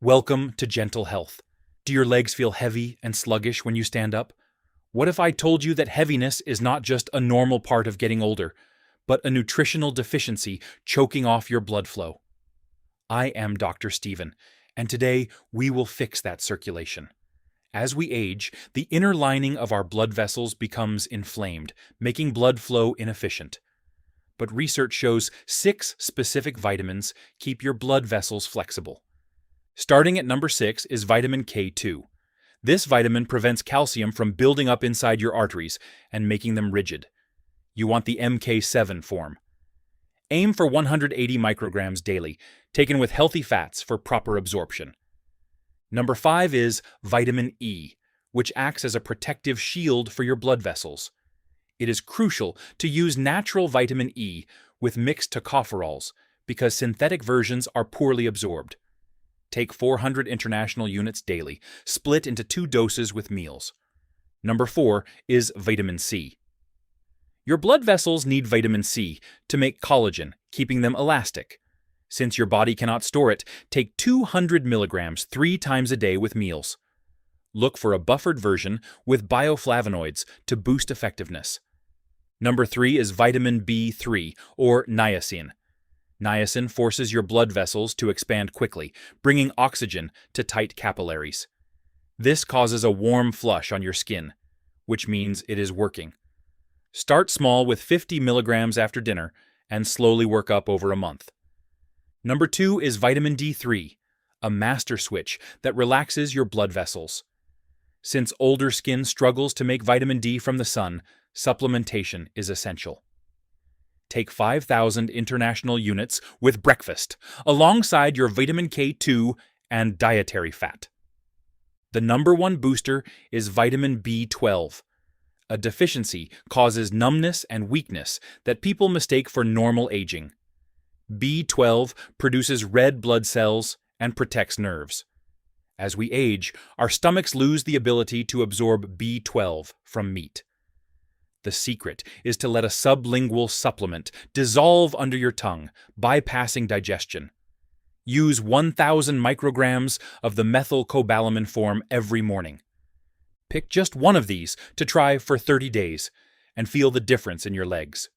Welcome to Gentle Health. Do your legs feel heavy and sluggish when you stand up? What if I told you that heaviness is not just a normal part of getting older, but a nutritional deficiency choking off your blood flow? I am Dr. Steven, and today we will fix that circulation. As we age, the inner lining of our blood vessels becomes inflamed, making blood flow inefficient. But research shows 6 specific vitamins keep your blood vessels flexible. Starting at number 6 is vitamin K2. This vitamin prevents calcium from building up inside your arteries and making them rigid. You want the MK7 form. Aim for 180 micrograms daily, taken with healthy fats for proper absorption. Number 5 is vitamin E, which acts as a protective shield for your blood vessels. It is crucial to use natural vitamin E with mixed tocopherols because synthetic versions are poorly absorbed. Take 400 international units daily, split into 2 doses with meals. Number 4 is vitamin C. Your blood vessels need vitamin C to make collagen, keeping them elastic. Since your body cannot store it, take 200 milligrams 3 times a day with meals. Look for a buffered version with bioflavonoids to boost effectiveness. Number 3 is vitamin B3, or niacin. Niacin forces your blood vessels to expand quickly, bringing oxygen to tight capillaries. This causes a warm flush on your skin, which means it is working. Start small with 50 milligrams after dinner and slowly work up over a month. Number 2 is vitamin D3, a master switch that relaxes your blood vessels. Since older skin struggles to make vitamin D from the sun, supplementation is essential. Take 5,000 international units with breakfast, alongside your vitamin K2 and dietary fat. The number 1 booster is vitamin B12. A deficiency causes numbness and weakness that people mistake for normal aging. B12 produces red blood cells and protects nerves. As we age, our stomachs lose the ability to absorb B12 from meat. The secret is to let a sublingual supplement dissolve under your tongue, bypassing digestion. Use 1,000 micrograms of the methylcobalamin form every morning. Pick just one of these to try for 30 days and feel the difference in your legs.